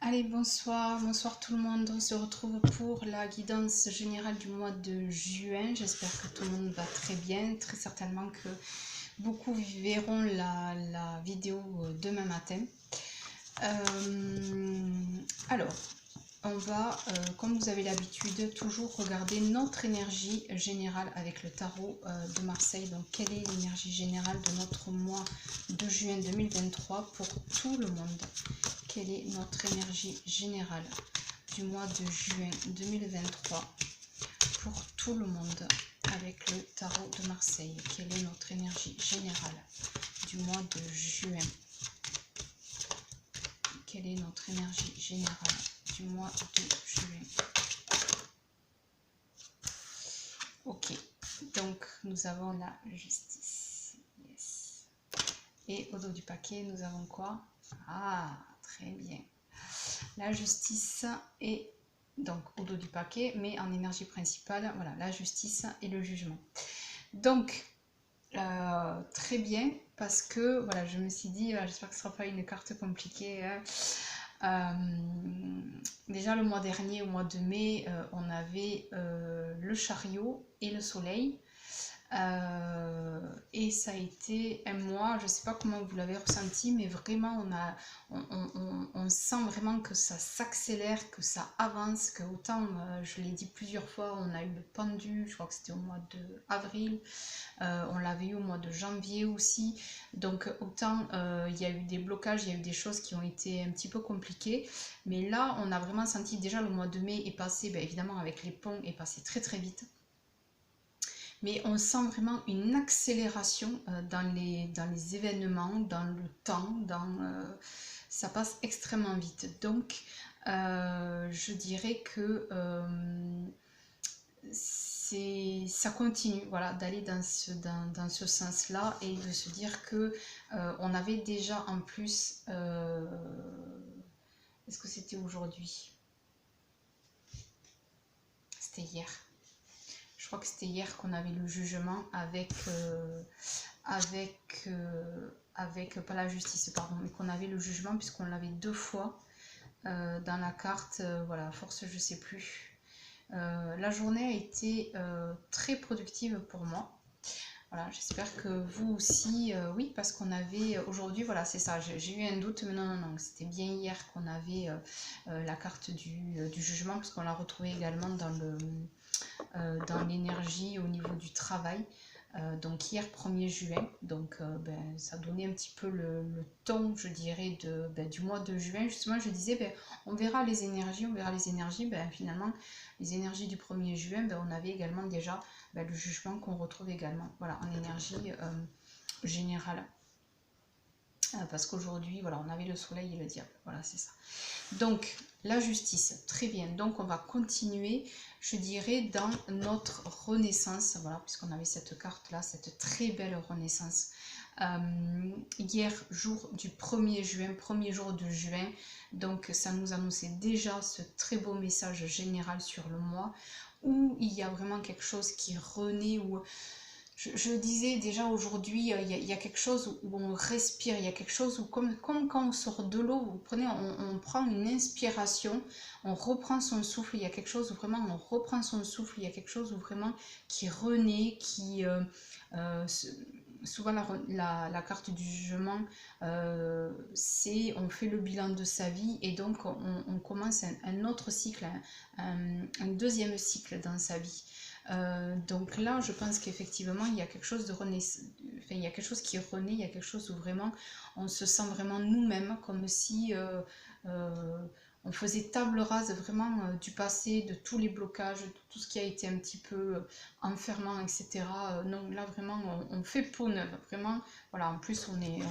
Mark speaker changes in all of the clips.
Speaker 1: Allez, bonsoir, bonsoir tout le monde. On se retrouve pour la guidance générale du mois de juin. J'espère que tout le monde va très bien. Très certainement que beaucoup verront la vidéo demain matin. Alors, on va, comme vous avez l'habitude, toujours regarder notre énergie générale avec le tarot de Marseille. Donc, quelle est l'énergie générale de notre mois de juin 2023 pour tout le monde? Quelle est notre énergie générale du mois de juin 2023 pour tout le monde avec le tarot de Marseille? Quelle est notre énergie générale du mois de juin? Quelle est notre énergie générale du mois de juin? Ok, donc nous avons la justice. Yes. Et au dos du paquet, nous avons quoi? Ah, très bien. La justice et donc au dos du paquet, mais en énergie principale, voilà, la justice et le jugement. Donc, très bien, parce que voilà, je me suis dit, j'espère que ce ne sera pas une carte compliquée. Déjà le mois dernier, au mois de mai, on avait le chariot et le soleil. Et ça a été un mois, je ne sais pas comment vous l'avez ressenti, mais vraiment on sent vraiment que ça s'accélère, que ça avance, que autant, je l'ai dit plusieurs fois, on a eu le pendu, je crois que c'était au mois d'avril, on l'avait eu au mois de janvier aussi, donc autant il y a eu des blocages, il y a eu des choses qui ont été un petit peu compliquées, mais là on a vraiment senti déjà le mois de mai est passé, évidemment avec les ponts, est passé très très vite. Mais on sent vraiment une accélération dans les événements, dans le temps, ça passe extrêmement vite. Donc, je dirais que ça continue, voilà, d'aller dans ce sens-là et de se dire que on avait déjà en plus... est-ce que c'était aujourd'hui? C'était hier. Je crois que c'était hier qu'on avait le jugement avec pas la justice, pardon, mais qu'on avait le jugement puisqu'on l'avait deux fois dans la carte, voilà, force je sais plus. La journée a été très productive pour moi. Voilà, j'espère que vous aussi, oui, parce qu'on avait aujourd'hui, voilà, c'est ça, j'ai eu un doute, mais non, c'était bien hier qu'on avait la carte du jugement, parce qu'on l'a retrouvée également dans l'énergie au niveau du travail. Donc hier 1er juin, donc ça donnait un petit peu le ton, je dirais, du mois de juin. Justement, je disais, on verra les énergies, finalement, les énergies du 1er juin, on avait également déjà le jugement qu'on retrouve également, voilà, en énergie générale. Parce qu'aujourd'hui, voilà, on avait le soleil et le diable, voilà, c'est ça. Donc, la justice, très bien. Donc, on va continuer, je dirais, dans notre renaissance, voilà, puisqu'on avait cette carte-là, cette très belle renaissance. Hier, jour du 1er juin, premier jour de juin, donc ça nous annonçait déjà ce très beau message général sur le mois, où il y a vraiment quelque chose qui renaît, où... Je disais déjà aujourd'hui, il y a quelque chose où on respire, il y a quelque chose où, comme quand on sort de l'eau, vous prenez, on prend une inspiration, on reprend son souffle, il y a quelque chose où vraiment on reprend son souffle, il y a quelque chose où vraiment qui renaît, qui... souvent la carte du jugement, c'est on fait le bilan de sa vie et donc on commence un autre cycle, un deuxième cycle dans sa vie. Donc là, je pense qu'effectivement, il y a quelque chose de il y a quelque chose qui renaît, il y a quelque chose où vraiment on se sent vraiment nous-mêmes, comme si on faisait table rase vraiment du passé, de tous les blocages, de tout ce qui a été un petit peu enfermant, etc. Donc là, vraiment, on fait peau neuve, vraiment. Voilà, en plus, on est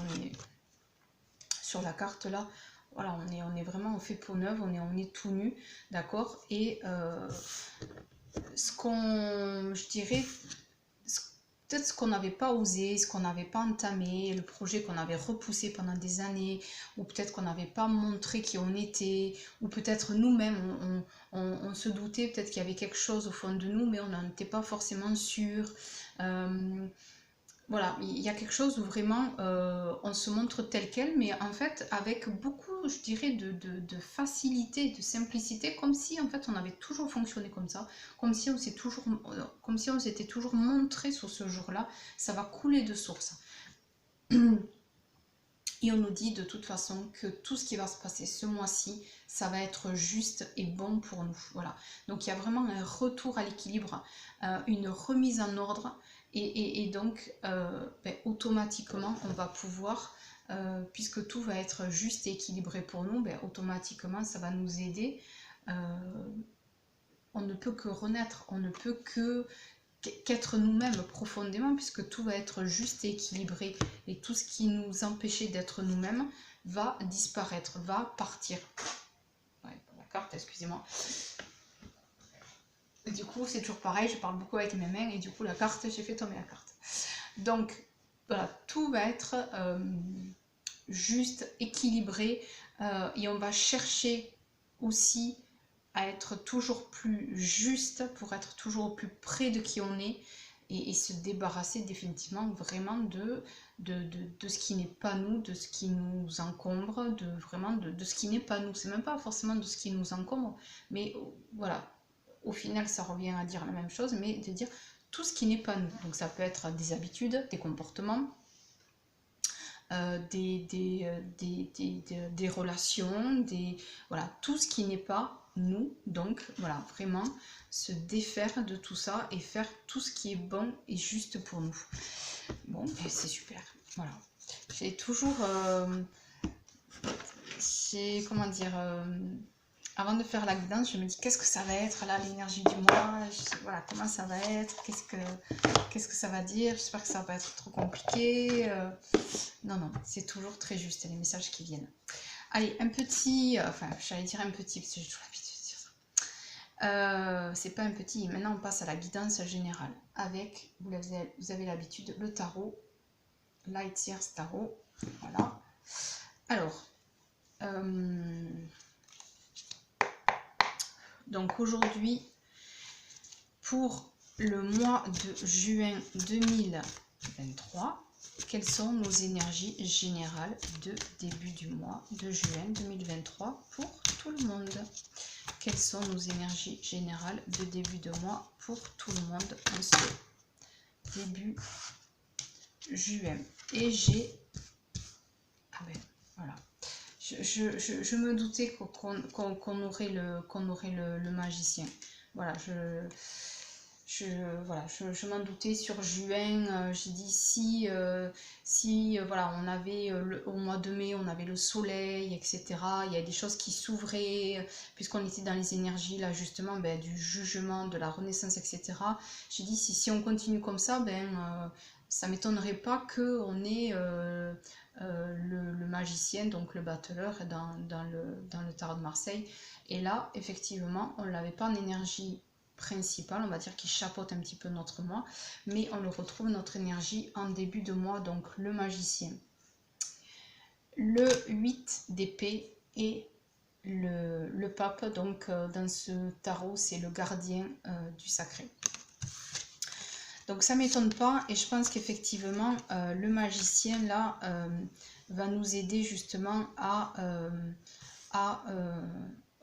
Speaker 1: sur la carte là. Voilà, on est vraiment, on fait peau neuve, on est tout nu, d'accord. Et ce qu'on, je dirais, peut-être ce qu'on n'avait pas osé, ce qu'on n'avait pas entamé, le projet qu'on avait repoussé pendant des années, ou peut-être qu'on n'avait pas montré qui on était, ou peut-être nous-mêmes, on se doutait peut-être qu'il y avait quelque chose au fond de nous, mais on n'en était pas forcément sûr. voilà, il y a quelque chose où vraiment on se montre tel quel, mais en fait avec beaucoup, je dirais, de facilité, de simplicité, comme si en fait on avait toujours fonctionné comme ça, comme si on s'était toujours montré sur ce jour-là, ça va couler de source. Et on nous dit de toute façon que tout ce qui va se passer ce mois-ci, ça va être juste et bon pour nous. Voilà. Donc il y a vraiment un retour à l'équilibre, une remise en ordre. Et donc, automatiquement, on va pouvoir, puisque tout va être juste et équilibré pour nous, automatiquement, ça va nous aider. On ne peut que renaître, on ne peut qu'être nous-mêmes profondément, puisque tout va être juste et équilibré, et tout ce qui nous empêchait d'être nous-mêmes va disparaître, va partir. Ouais, la carte, excusez-moi. Du coup, c'est toujours pareil, je parle beaucoup avec mes mains, et du coup, la carte, j'ai fait tomber la carte. Donc, voilà, tout va être juste, équilibré, et on va chercher aussi à être toujours plus juste pour être toujours au plus près de qui on est et se débarrasser définitivement vraiment de ce qui n'est pas nous, de ce qui nous encombre, de ce qui n'est pas nous. C'est même pas forcément de ce qui nous encombre, mais voilà, au final ça revient à dire la même chose, mais de dire tout ce qui n'est pas nous. Donc ça peut être des habitudes, des comportements, des relations, voilà, tout ce qui n'est pas nous. Donc voilà, vraiment se défaire de tout ça et faire tout ce qui est bon et juste pour nous. Bon, c'est super. Voilà. J'ai toujours... comment dire... avant de faire la guidance, je me dis qu'est-ce que ça va être là, l'énergie du mois, voilà, comment ça va être, qu'est-ce que ça va dire, j'espère que ça va pas être trop compliqué. Non, non, c'est toujours très juste, les messages qui viennent. Allez, un petit, enfin, j'allais dire un petit, parce que j'ai toujours l'habitude de dire ça. C'est pas un petit, maintenant on passe à la guidance générale, avec, vous avez l'habitude, le tarot, Light Years Tarot, voilà. Alors, donc aujourd'hui, pour le mois de juin 2023, quelles sont nos énergies générales de début du mois de juin 2023 pour tout le monde? Quelles sont nos énergies générales de début de mois pour tout le monde en ce début juin? Et j'ai... Ah ben, voilà. Je me doutais qu'on aurait le magicien. Voilà, je m'en doutais sur juin. J'ai dit si voilà, on avait au mois de mai, on avait le soleil, etc. Il y a des choses qui s'ouvraient, puisqu'on était dans les énergies là justement du jugement, de la renaissance, etc. J'ai dit si on continue comme ça, ça m'étonnerait pas qu'on ait le magicien, donc le battleur dans le tarot de Marseille. Et là, effectivement, on ne l'avait pas en énergie principale, on va dire, qui chapeaute un petit peu notre mois, mais on le retrouve notre énergie en début de mois, donc le magicien. Le 8 d'épée et le pape, donc dans ce tarot, c'est le gardien du sacré. Donc ça m'étonne pas, et je pense qu'effectivement le magicien là va nous aider justement à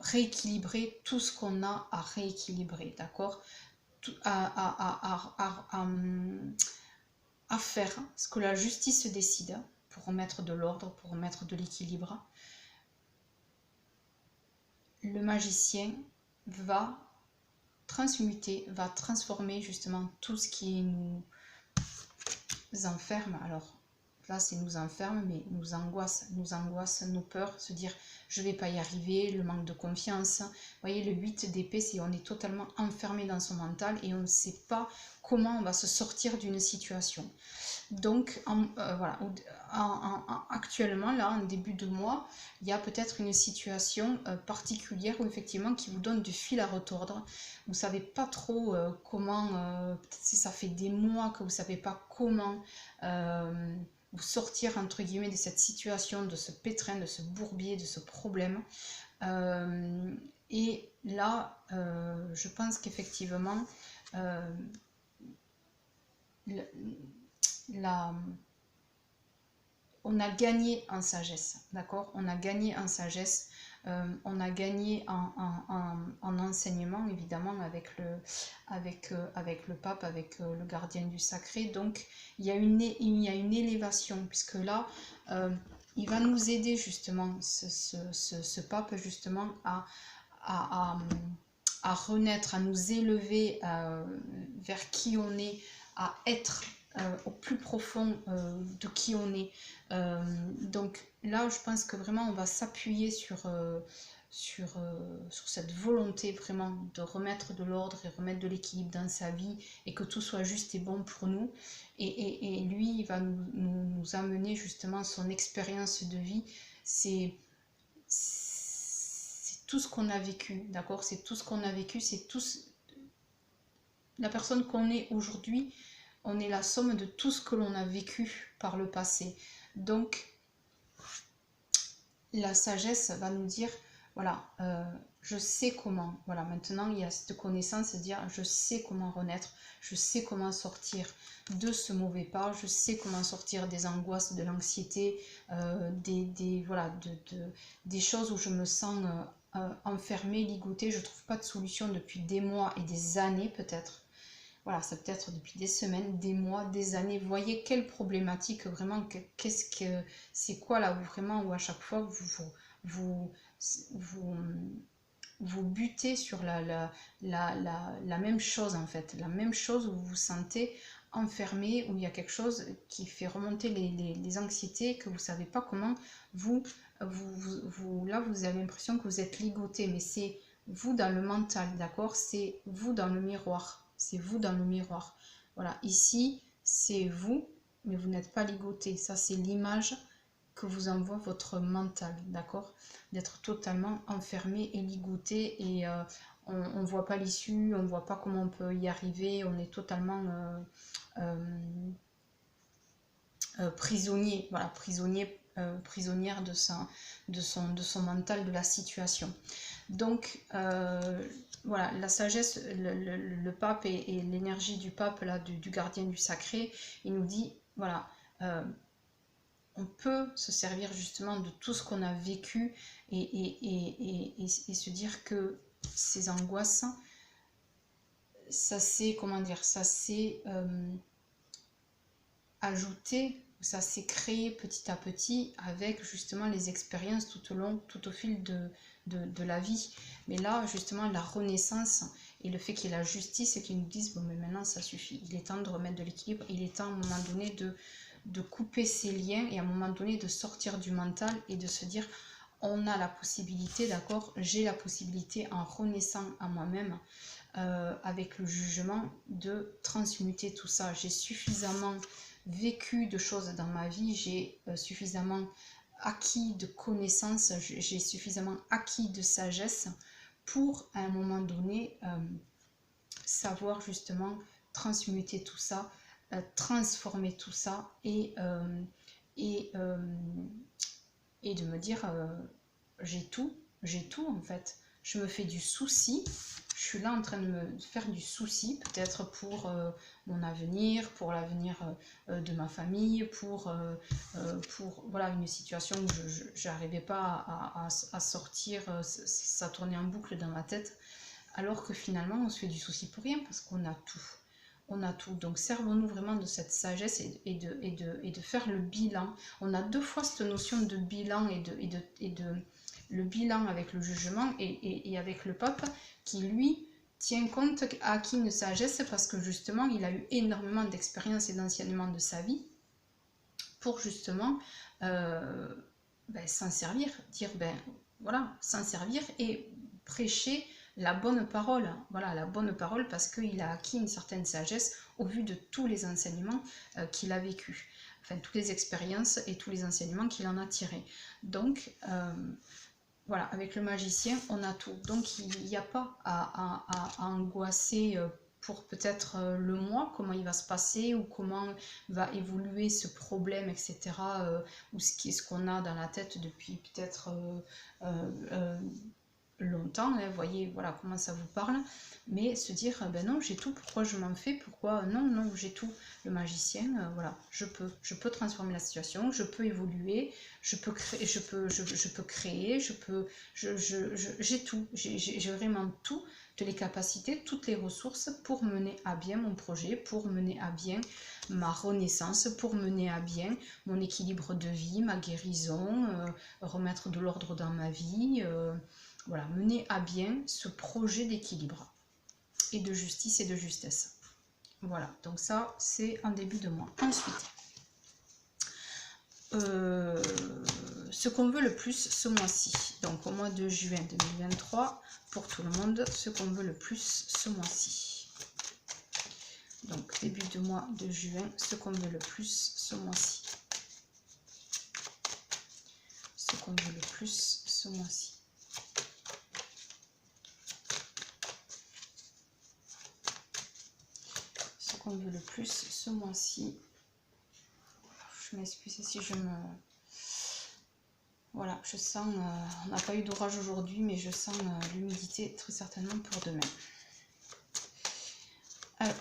Speaker 1: rééquilibrer tout ce qu'on a à rééquilibrer, d'accord, à faire ce que la justice décide pour remettre de l'ordre, pour remettre de l'équilibre. Le magicien va transmuter, va transformer justement tout ce qui nous enferme. Alors là c'est nous enferme, mais nous angoisse, nos peurs, se dire je vais pas y arriver, le manque de confiance. Vous voyez, le 8 d'épée, c'est on est totalement enfermé dans son mental et on ne sait pas comment on va se sortir d'une situation. Donc voilà, actuellement là en début de mois, il y a peut-être une situation particulière où effectivement qui vous donne du fil à retordre. Vous savez pas trop comment, peut-être si ça fait des mois que vous savez pas comment vous sortir entre guillemets de cette situation, de ce pétrin, de ce bourbier, de ce problème. Et là, je pense qu'effectivement, on a gagné en sagesse, d'accord? On a gagné en sagesse, on a gagné en enseignement, évidemment, avec le pape, avec le gardien du sacré. Donc, il y a une élévation, puisque là, il va nous aider, justement, ce pape, justement, à, renaître, à nous élever vers qui on est, à être au plus profond de qui on est. Donc là, je pense que vraiment, on va s'appuyer sur cette volonté vraiment de remettre de l'ordre et remettre de l'équilibre dans sa vie et que tout soit juste et bon pour nous. Et lui, il va nous amener justement son expérience de vie. C'est tout ce qu'on a vécu, d'accord? C'est tout ce qu'on a vécu, c'est tout la personne qu'on est aujourd'hui. On est la somme de tout ce que l'on a vécu par le passé. Donc, la sagesse va nous dire, voilà, je sais comment. Voilà, maintenant, il y a cette connaissance de dire, je sais comment renaître, je sais comment sortir de ce mauvais pas, je sais comment sortir des angoisses, de l'anxiété, des choses où je me sens enfermée, ligotée, je ne trouve pas de solution depuis des mois et des années peut-être. Voilà, ça peut être depuis des semaines, des mois, des années. Vous voyez quelle problématique vraiment, c'est quoi là où vraiment, où à chaque fois vous, vous, vous butez sur la même chose en fait, la même chose où vous vous sentez enfermé, où il y a quelque chose qui fait remonter les anxiétés, que vous ne savez pas comment là vous avez l'impression que vous êtes ligoté, mais c'est vous dans le mental, d'accord? C'est vous dans le miroir. C'est vous dans le miroir. Voilà, ici, c'est vous, mais vous n'êtes pas ligoté. Ça, c'est l'image que vous envoie votre mental, d'accord? D'être totalement enfermé et ligoté et on ne voit pas l'issue, on ne voit pas comment on peut y arriver, on est totalement prisonnier, voilà, prisonnière de son mental, de la situation. Donc, voilà, la sagesse, le pape et l'énergie du pape, là, du gardien du sacré, il nous dit, voilà, on peut se servir justement de tout ce qu'on a vécu et se dire que ces angoisses, ça s'est, comment dire, ça s'est ajouté, ça s'est créé petit à petit avec justement les expériences tout au fil de la vie. Mais là, justement, la renaissance et le fait qu'il y ait la justice et qu'ils nous disent, bon, mais maintenant, ça suffit. Il est temps de remettre de l'équilibre. Il est temps, à un moment donné, de couper ces liens et à un moment donné, de sortir du mental et de se dire, on a la possibilité, d'accord, j'ai la possibilité, en renaissant à moi-même, avec le jugement, de transmuter tout ça. J'ai suffisamment vécu de choses dans ma vie, j'ai suffisamment acquis de connaissances, j'ai suffisamment acquis de sagesse pour, à un moment donné, savoir justement transmuter tout ça, transformer tout ça et de me dire, j'ai tout en fait. Je me fais du souci, je suis là en train de me faire du souci, peut-être pour mon avenir, pour l'avenir de ma famille, pour voilà, une situation où je n'arrivais pas à sortir, ça tournait en boucle dans ma tête, alors que finalement on se fait du souci pour rien parce qu'on a tout. On a tout. Donc servons-nous vraiment de cette sagesse et de faire le bilan. On a deux fois cette notion de bilan et de le bilan avec le jugement et avec le pape qui lui tient compte, a acquis une sagesse parce que justement il a eu énormément d'expérience et d'enseignement de sa vie pour justement s'en servir, dire voilà, s'en servir et prêcher la bonne parole, voilà, la bonne parole parce qu'il a acquis une certaine sagesse au vu de tous les enseignements qu'il a vécu, enfin toutes les expériences et tous les enseignements qu'il en a tirés. Donc voilà, avec le magicien, on a tout. Donc il n'y a pas à angoisser pour peut-être le mois, comment il va se passer ou comment va évoluer ce problème, etc. Ou ce qu'on a dans la tête depuis peut-être longtemps, hein, voyez voilà comment ça vous parle, mais se dire ben non j'ai tout, pourquoi je m'en fais, pourquoi non j'ai tout. Le magicien, voilà, je peux transformer la situation, je peux évoluer, je peux créer, je peux créer, j'ai tout, j'ai vraiment tout, de les capacités, toutes les ressources pour mener à bien mon projet, pour mener à bien ma renaissance, pour mener à bien mon équilibre de vie, ma guérison, remettre de l'ordre dans ma vie, voilà, mener à bien ce projet d'équilibre et de justice et de justesse. Voilà, donc ça, c'est en début de mois. Ensuite, ce qu'on veut le plus ce mois-ci. Donc, au mois de juin 2023, pour tout le monde, ce qu'on veut le plus ce mois-ci. Donc, début de mois de juin, ce qu'on veut le plus ce mois-ci. Ce qu'on veut le plus ce mois-ci. Qu'on veut le plus ce mois-ci. Je m'excuse si je me... Voilà, je sens... on n'a pas eu d'orage aujourd'hui, mais je sens l'humidité très certainement pour demain. Alors,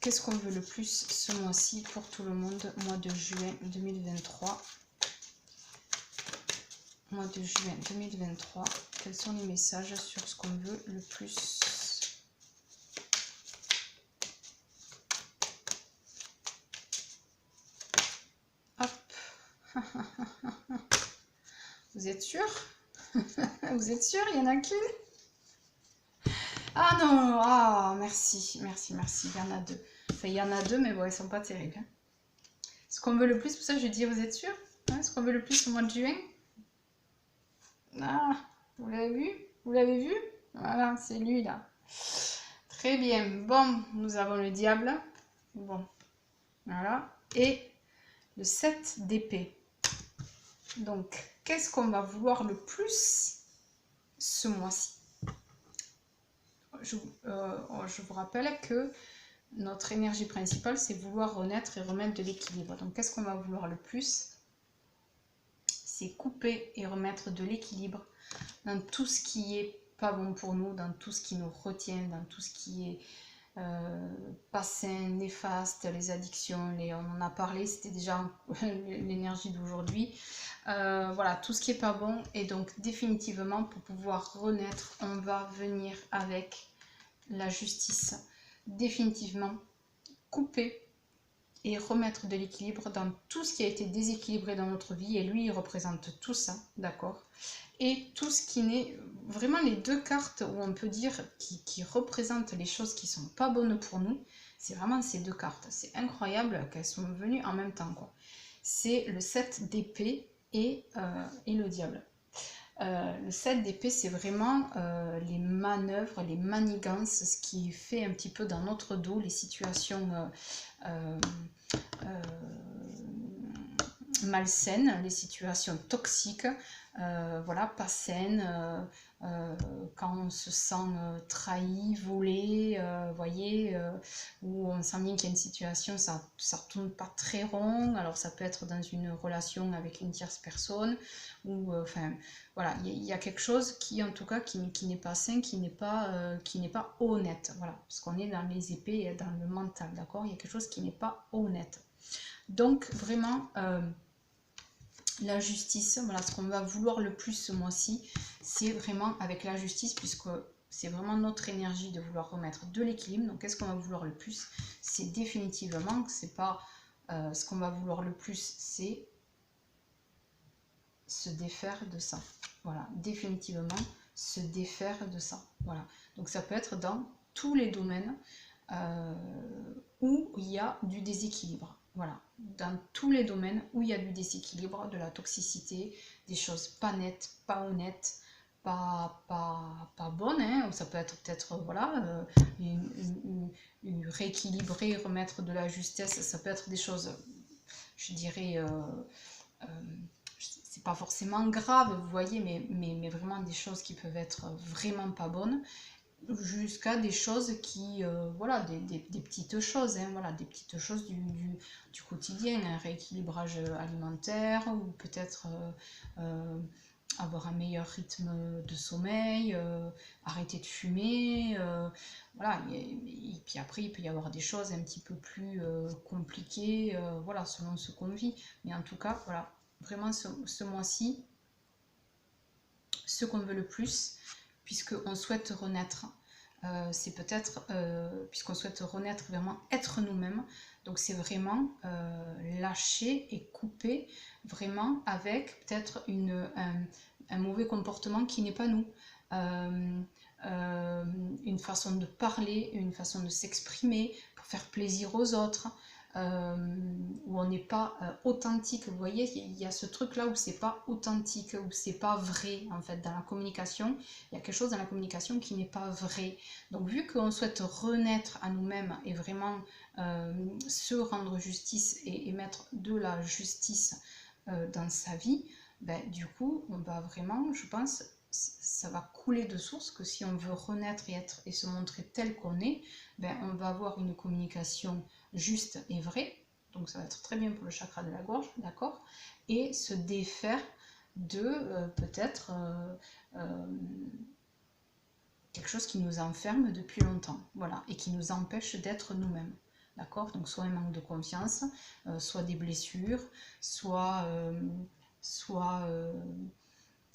Speaker 1: qu'est-ce qu'on veut le plus ce mois-ci pour tout le monde, mois de juin 2023. Mois de juin 2023, quels sont les messages sur ce qu'on veut le plus? Vous êtes sûr? Vous êtes sûr? Il n'y en a qu'une? Ah non! Ah, merci, merci, merci. Il y en a deux. Enfin, il y en a deux, mais bon, elles sont pas terribles. Hein. Ce qu'on veut le plus, pour ça, je dis, vous êtes sûr? Hein, ce qu'on veut le plus au mois de juin? Ah, vous l'avez vu? Vous l'avez vu? Voilà, c'est lui, là. Très bien. Bon, nous avons le diable. Bon, voilà. Et le 7 d'épée. Donc, qu'est-ce qu'on va vouloir le plus ce mois-ci? Je vous rappelle que notre énergie principale, c'est vouloir renaître et remettre de l'équilibre. Donc, qu'est-ce qu'on va vouloir le plus? C'est couper et remettre de l'équilibre dans tout ce qui est pas bon pour nous, dans tout ce qui nous retient, dans tout ce qui est pas sain, néfaste, les addictions, on en a parlé, c'était déjà l'énergie d'aujourd'hui. Voilà, tout ce qui est pas bon. Et donc, définitivement, pour pouvoir renaître, on va venir avec la justice. Définitivement, couper et remettre de l'équilibre dans tout ce qui a été déséquilibré dans notre vie. Et lui, il représente tout ça, d'accord? Et tout ce qui n'est... Vraiment, les deux cartes où on peut dire qui représentent les choses qui sont pas bonnes pour nous, c'est vraiment ces deux cartes. C'est incroyable qu'elles sont venues en même temps, quoi. C'est le 7 d'épée et le diable. Le 7 d'épée, c'est vraiment les manœuvres, les manigances, ce qui fait un petit peu dans notre dos, les situations malsaines, les situations toxiques, voilà, pas saines, quand on se sent trahi, volé, voyez, où on sent bien qu'il y a une situation, ça tourne pas très rond. Alors ça peut être dans une relation avec une tierce personne, ou enfin voilà, il y a quelque chose qui en tout cas qui n'est pas sain, qui n'est pas honnête, voilà, parce qu'on est dans les épées et dans le mental, d'accord? Il y a quelque chose qui n'est pas honnête. Donc vraiment la justice, voilà, ce qu'on va vouloir le plus ce mois-ci, c'est vraiment avec la justice, puisque c'est vraiment notre énergie de vouloir remettre de l'équilibre. Donc qu'est-ce qu'on va vouloir le plus? C'est définitivement, c'est pas ce qu'on va vouloir le plus, c'est se défaire de ça. Voilà, définitivement se défaire de ça. Voilà, donc ça peut être dans tous les domaines où il y a du déséquilibre. Voilà, dans tous les domaines où il y a du déséquilibre, de la toxicité, des choses pas nettes, pas honnêtes, pas bonnes, hein, ou ça peut être peut-être voilà, rééquilibrer, remettre de la justesse, ça peut être des choses, je dirais, c'est pas forcément grave, vous voyez, mais vraiment des choses qui peuvent être vraiment pas bonnes. jusqu'à des choses qui, voilà, des petites choses, hein, voilà, des petites choses du quotidien, un rééquilibrage alimentaire, ou peut-être avoir un meilleur rythme de sommeil, arrêter de fumer, voilà, et puis après il peut y avoir des choses un petit peu plus compliquées, voilà, selon ce qu'on vit, mais en tout cas, voilà, vraiment ce mois-ci, ce qu'on veut le plus, puisqu'on souhaite renaître. C'est peut-être, puisqu'on souhaite renaître, vraiment être nous-mêmes. Donc c'est vraiment lâcher et couper vraiment avec peut-être un mauvais comportement qui n'est pas nous. Euh, une façon de parler, une façon de s'exprimer pour faire plaisir aux autres. Où on n'est pas authentique. Vous voyez, il y a ce truc là où c'est pas authentique, où c'est pas vrai en fait dans la communication. Il y a quelque chose dans la communication qui n'est pas vrai. Donc vu qu'on souhaite renaître à nous-mêmes et vraiment se rendre justice et mettre de la justice dans sa vie, ben, du coup on va vraiment, je pense, ça va couler de source, que si on veut renaître et se montrer tel qu'on est, ben, on va avoir une communication juste et vraie, donc ça va être très bien pour le chakra de la gorge, d'accord, et se défaire de peut-être quelque chose qui nous enferme depuis longtemps, voilà, et qui nous empêche d'être nous-mêmes. D'accord. Donc soit un manque de confiance, soit des blessures, soit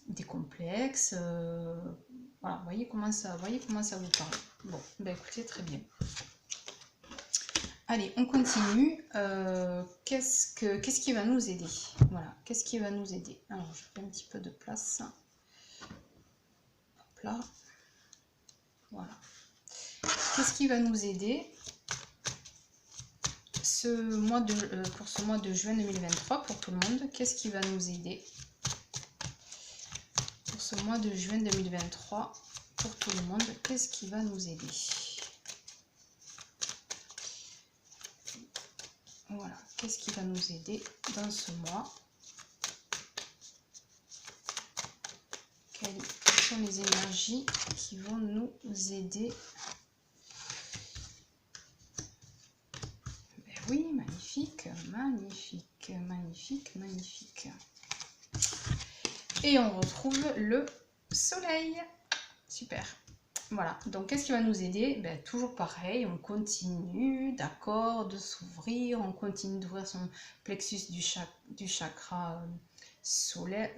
Speaker 1: des complexes. Voilà, voyez comment ça vous parle. Bon, ben écoutez, très bien. Allez, on continue. Qu'est-ce qui va nous aider? Voilà, qu'est-ce qui va nous aider? Alors, je fais un petit peu de place. Hop là. Voilà. Qu'est-ce qui va nous aider pour ce mois de juin 2023 pour tout le monde? Qu'est-ce qui va nous aider pour ce mois de juin 2023 pour tout le monde? Qu'est-ce qui va nous aider? Voilà, qu'est-ce qui va nous aider dans ce mois? Quelles sont les énergies qui vont nous aider? Ben oui, magnifique, magnifique, magnifique, magnifique. Et on retrouve le soleil. Super. Voilà, donc qu'est-ce qui va nous aider? Ben, toujours pareil, on continue, d'accord, de s'ouvrir, on continue d'ouvrir son plexus du chakra solaire,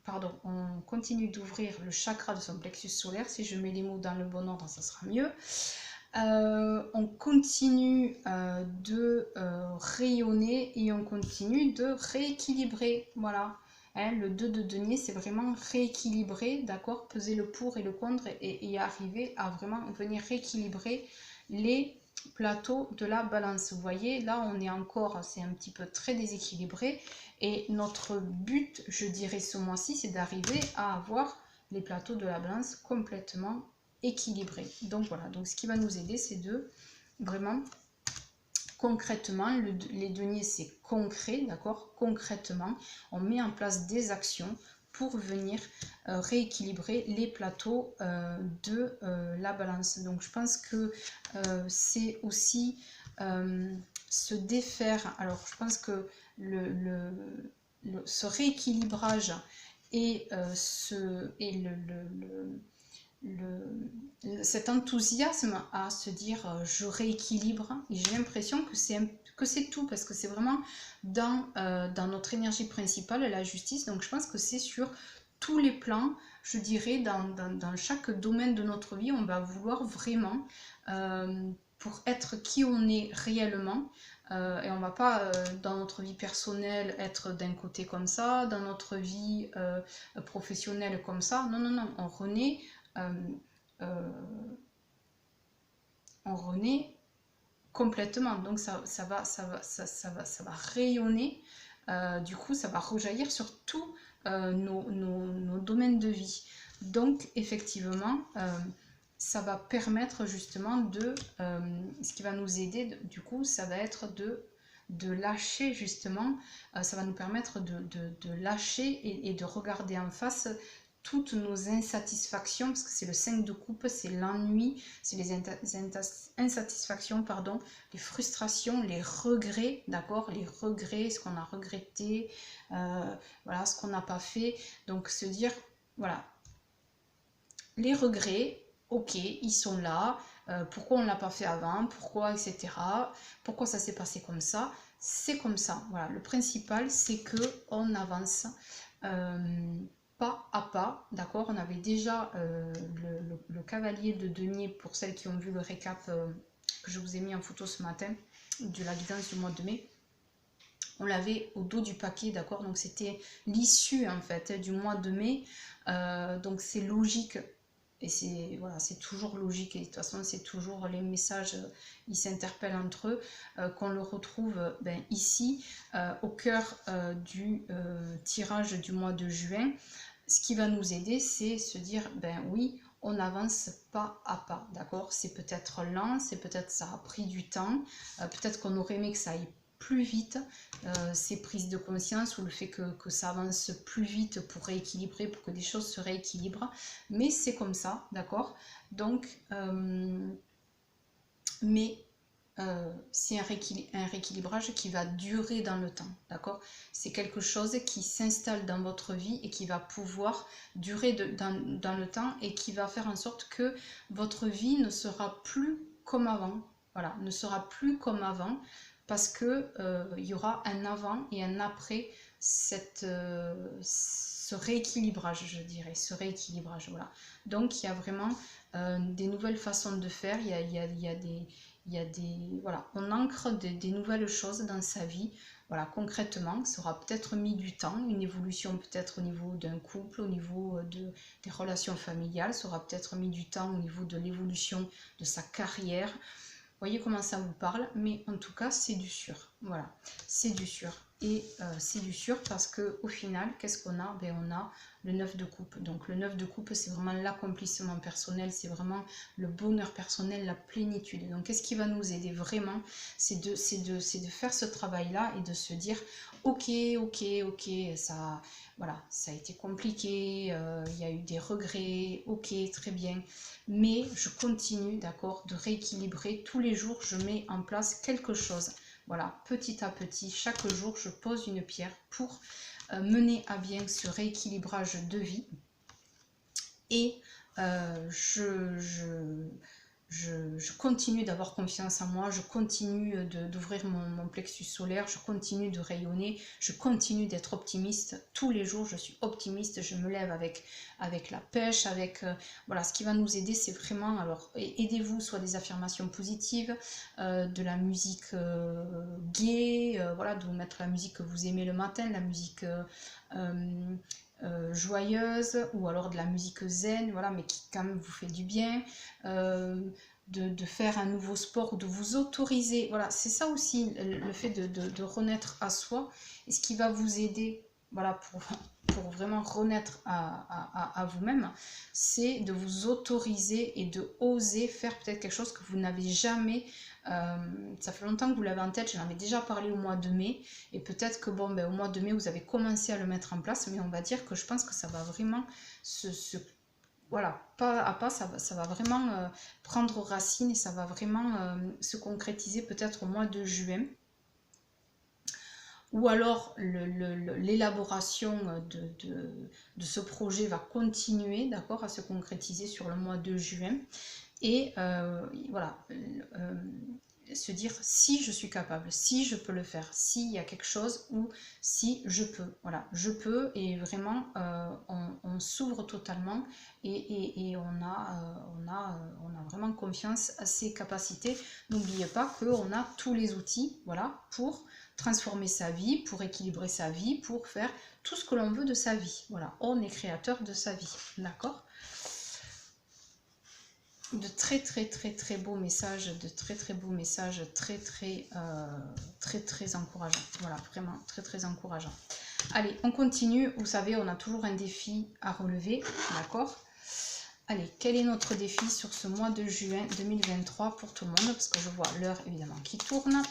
Speaker 1: pardon, on continue d'ouvrir le chakra de son plexus solaire. Si je mets les mots dans le bon ordre, ça sera mieux. On continue de rayonner et on continue de rééquilibrer, voilà. Hein, le 2 de denier, c'est vraiment rééquilibrer, d'accord, peser le pour et le contre et arriver à vraiment venir rééquilibrer les plateaux de la balance. Vous voyez, là, on est encore, c'est un petit peu très déséquilibré et notre but, je dirais ce mois-ci, c'est d'arriver à avoir les plateaux de la balance complètement équilibrés. Donc voilà, donc ce qui va nous aider, c'est de vraiment concrètement, les deniers c'est concret, d'accord, concrètement, on met en place des actions pour venir rééquilibrer les plateaux de la balance. Donc je pense que c'est aussi se défaire. Alors je pense que ce rééquilibrage et, cet enthousiasme à se dire je rééquilibre, et j'ai l'impression que c'est tout, parce que c'est vraiment dans notre énergie principale, la justice. Donc je pense que c'est sur tous les plans, je dirais, dans chaque domaine de notre vie, on va vouloir vraiment, pour être qui on est réellement, et on va pas dans notre vie personnelle être d'un côté comme ça, dans notre vie professionnelle comme ça, non, non, non, on renaît complètement, donc ça va rayonner, du coup ça va rejaillir sur tous nos domaines de vie. Donc effectivement ça va permettre justement ce qui va nous aider du coup, ça va être de lâcher justement, ça va nous permettre de lâcher et de regarder en face toutes nos insatisfactions, parce que c'est le 5 de coupe, c'est l'ennui, c'est les insatisfactions, pardon, les frustrations, les regrets, d'accord, les regrets, ce qu'on a regretté, voilà, ce qu'on n'a pas fait. Donc se dire, voilà, les regrets, ok, ils sont là, pourquoi on ne l'a pas fait avant, pourquoi, etc. Pourquoi ça s'est passé comme ça, c'est comme ça. Voilà, le principal, c'est que on avance pas à pas, d'accord. On avait déjà le cavalier de denier, pour celles qui ont vu le récap que je vous ai mis en photo ce matin, de la guidance du mois de mai. On l'avait au dos du paquet, d'accord. Donc c'était l'issue en fait du mois de mai. Donc c'est logique. Et c'est voilà, c'est toujours logique, et de toute façon c'est toujours les messages, ils s'interpellent entre eux, qu'on le retrouve ici, au cœur du tirage du mois de juin. Ce qui va nous aider, c'est se dire, ben oui, on avance pas à pas, d'accord. C'est peut-être lent, c'est peut-être ça a pris du temps, peut-être qu'on aurait aimé que ça aille plus vite, ces prises de conscience, ou le fait que ça avance plus vite pour rééquilibrer, pour que des choses se rééquilibrent, mais c'est comme ça, d'accord. Donc c'est un rééquilibrage qui va durer dans le temps, d'accord. C'est quelque chose qui s'installe dans votre vie et qui va pouvoir durer dans le temps, et qui va faire en sorte que votre vie ne sera plus comme avant, voilà, ne sera plus comme avant, parce que il y aura un avant et un après ce rééquilibrage, je dirais, ce rééquilibrage, voilà. Donc il y a vraiment des nouvelles façons de faire, il y a des voilà, on ancre des nouvelles choses dans sa vie, voilà. Concrètement, ça aura peut-être mis du temps, une évolution peut-être au niveau d'un couple, au niveau des relations familiales, ça aura peut-être mis du temps au niveau de l'évolution de sa carrière. Voyez comment ça vous parle, mais en tout cas c'est du sûr, voilà, c'est du sûr. Et c'est du sûr parce que au final, qu'est-ce qu'on a? Ben, on a le 9 de coupe. Donc le 9 de coupe, c'est vraiment l'accomplissement personnel, c'est vraiment le bonheur personnel, la plénitude. Donc qu'est-ce qui va nous aider vraiment? C'est de faire ce travail-là et de se dire, ok, ça, voilà, ça a été compliqué, il y a eu des regrets, ok, très bien, mais je continue, d'accord, de rééquilibrer. Tous les jours, je mets en place quelque chose. Voilà, petit à petit, chaque jour, je pose une pierre pour mener à bien ce rééquilibrage de vie. Et je continue d'avoir confiance en moi, je continue d'ouvrir mon plexus solaire, je continue de rayonner, je continue d'être optimiste. Tous les jours, je suis optimiste, je me lève avec la pêche, avec... voilà, ce qui va nous aider, c'est vraiment... Alors, aidez-vous, soit des affirmations positives, de la musique gaie, voilà, de vous mettre la musique que vous aimez le matin, la musique... joyeuse, ou alors de la musique zen, voilà, mais qui quand même vous fait du bien, de faire un nouveau sport, ou de vous autoriser, voilà, c'est ça aussi le fait de renaître à soi, et ce qui va vous aider, voilà, pour vraiment renaître à vous-même, c'est de vous autoriser et de oser faire peut-être quelque chose que vous n'avez jamais. Ça fait longtemps que vous l'avez en tête, j'en avais déjà parlé au mois de mai, et peut-être que bon, ben, au mois de mai vous avez commencé à le mettre en place, mais on va dire que je pense que ça va vraiment voilà, pas à pas, ça va vraiment prendre racine, et ça va vraiment se concrétiser peut-être au mois de juin. Ou alors l'élaboration de ce projet va continuer, d'accord, à se concrétiser sur le mois de juin. Et voilà, se dire si je suis capable, si je peux le faire, s'il y a quelque chose, ou si je peux, voilà, je peux, et vraiment on s'ouvre totalement, et on a vraiment confiance à ses capacités. N'oubliez pas qu'on a tous les outils, voilà, pour transformer sa vie, pour équilibrer sa vie, pour faire tout ce que l'on veut de sa vie. Voilà, on est créateur de sa vie, d'accord? De très beaux messages, de très beaux messages, très encourageants. Voilà, vraiment très encourageant. Allez, on continue. Vous savez, on a toujours un défi à relever, d'accord? Allez, quel est notre défi sur ce mois de juin 2023 pour tout le monde? Parce que je vois l'heure évidemment qui tourne.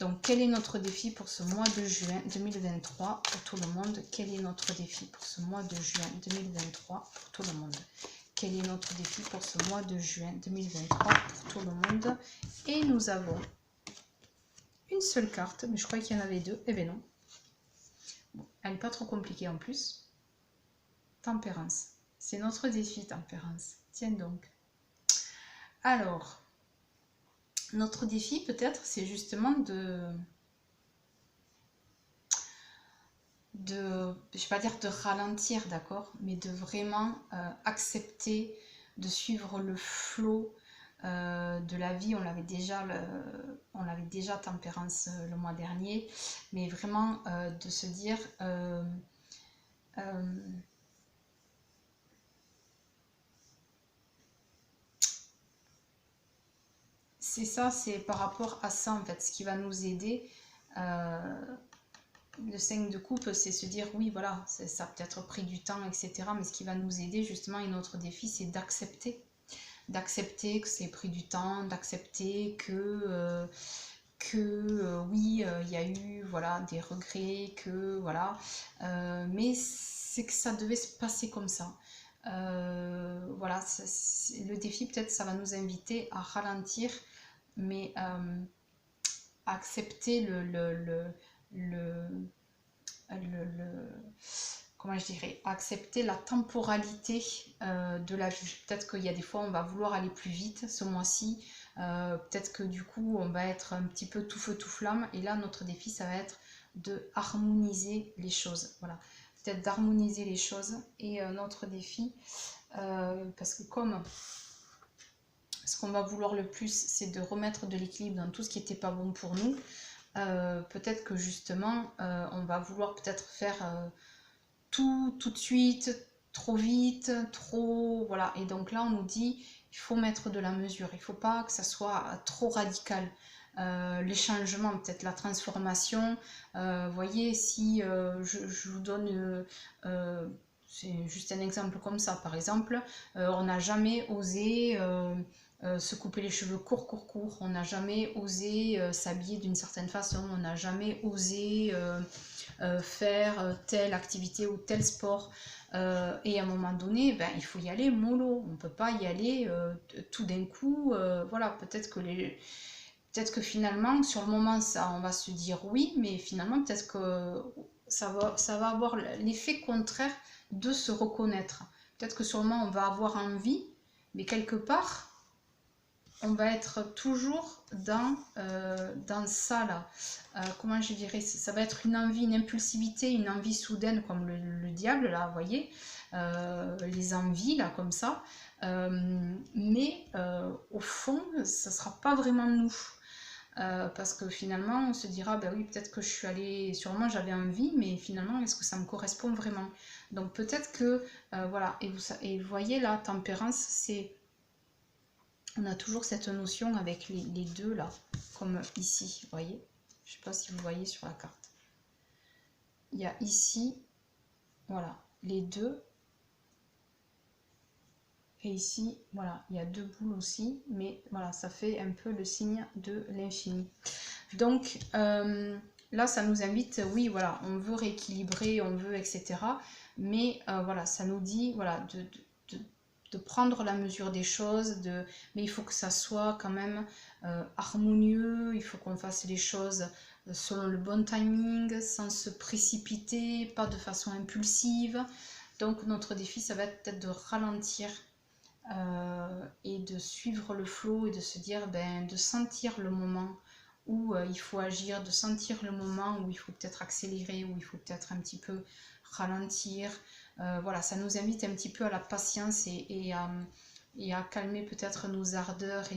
Speaker 1: Donc, quel est notre défi pour ce mois de juin 2023 pour tout le monde? Quel est notre défi pour ce mois de juin 2023 pour tout le monde? Quel est notre défi pour ce mois de juin 2023 pour tout le monde? Et nous avons une seule carte, mais je croyais qu'il y en avait deux. Eh bien non. Bon, elle n'est pas trop compliquée en plus. Tempérance. C'est notre défi, tempérance. Tiens donc. Alors, notre défi peut-être, c'est justement je ne vais pas dire de ralentir, d'accord, mais de vraiment accepter, de suivre le flot de la vie. On l'avait déjà tempérance le mois dernier, mais vraiment de se dire c'est ça, c'est par rapport à ça en fait, ce qui va nous aider. Le 5 de coupe, c'est se dire oui, voilà, ça a peut-être pris du temps, etc. Mais ce qui va nous aider justement, et notre défi, c'est d'accepter. D'accepter que c'est pris du temps, d'accepter que oui, il y a eu voilà, des regrets, que voilà. Mais c'est que ça devait se passer comme ça. Voilà, le défi, peut-être, ça va nous inviter à ralentir, mais accepter comment je dirais, accepter la temporalité de la vie. Peut-être qu'il y a des fois on va vouloir aller plus vite ce mois-ci, peut-être que du coup on va être un petit peu tout feu tout flamme, et là notre défi ça va être de harmoniser les choses, voilà, peut-être d'harmoniser les choses. Et notre défi, parce que comme ce qu'on va vouloir le plus c'est de remettre de l'équilibre dans tout ce qui n'était pas bon pour nous, peut-être que justement on va vouloir peut-être faire tout de suite, trop vite, trop, voilà. Et donc là on nous dit il faut mettre de la mesure, il faut pas que ça soit trop radical. Les changements, peut-être la transformation, voyez, si je vous donne c'est juste un exemple comme ça, par exemple, on n'a jamais osé se couper les cheveux court, on n'a jamais osé s'habiller d'une certaine façon, on n'a jamais osé faire telle activité ou tel sport. Et à un moment donné, ben, il faut y aller mollo, on ne peut pas y aller tout d'un coup. Voilà, peut-être que finalement, sur le moment, ça, on va se dire oui, mais finalement, peut-être que ça va avoir l'effet contraire de se reconnaître. Peut-être que sur le moment, on va avoir envie, mais quelque part, on va être toujours dans ça là. Comment je dirais, ça va être une envie, une impulsivité, une envie soudaine comme le diable là, vous voyez, les envies là comme ça. Mais au fond, ça sera pas vraiment nous. Parce que finalement on se dira ben oui, peut-être que je suis allée, sûrement j'avais envie, mais finalement est-ce que ça me correspond vraiment? Donc peut-être que voilà, et vous voyez là, tempérance, c'est, on a toujours cette notion avec les deux là, comme ici, vous voyez, je sais pas si vous voyez sur la carte, il y a ici, voilà, les deux. Et ici, voilà, il y a deux boules aussi, mais voilà, ça fait un peu le signe de l'infini. Donc là, ça nous invite, oui, voilà, on veut rééquilibrer, on veut, etc. Mais voilà, ça nous dit, voilà, de prendre la mesure des choses, mais il faut que ça soit quand même harmonieux, il faut qu'on fasse les choses selon le bon timing, sans se précipiter, pas de façon impulsive. Donc notre défi, ça va être peut-être de ralentir et de suivre le flot et de se dire, ben, de sentir le moment où il faut agir, de sentir le moment où il faut peut-être accélérer, où il faut peut-être un petit peu ralentir. Voilà, ça nous invite un petit peu à la patience et à calmer peut-être nos ardeurs et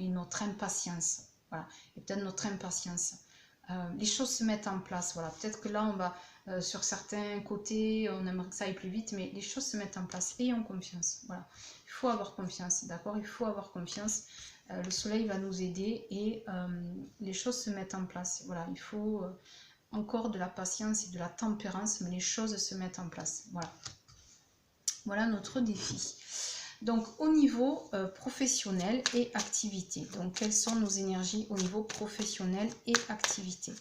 Speaker 1: notre impatience. Voilà, et peut-être notre impatience. Les choses se mettent en place. Voilà, peut-être que là, on va sur certains côtés, on aimerait que ça aille plus vite, mais les choses se mettent en place. Ayons confiance. Voilà, il faut avoir confiance, d'accord? Il faut avoir confiance. Le soleil va nous aider et les choses se mettent en place. Voilà, il faut encore de la patience et de la tempérance, mais les choses se mettent en place. Voilà, voilà notre défi. Donc au niveau professionnel et activité. Donc quelles sont nos énergies au niveau professionnel et activité?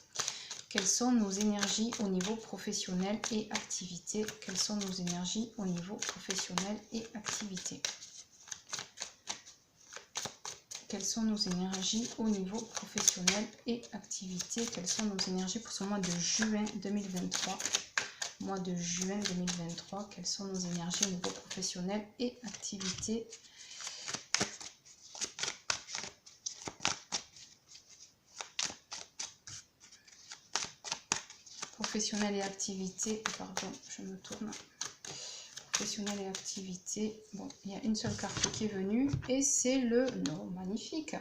Speaker 1: Quelles sont nos énergies au niveau professionnel et activité? Quelles sont nos énergies au niveau professionnel et activité? Quelles sont nos énergies au niveau professionnel et activité? Quelles sont nos énergies pour ce mois de juin 2023? Mois de juin 2023, quelles sont nos énergies au niveau professionnel et activité? Professionnel et activité, pardon, je me tourne. Professionnel et activité. Bon, il y a une seule carte qui est venue et c'est le... Non, magnifique.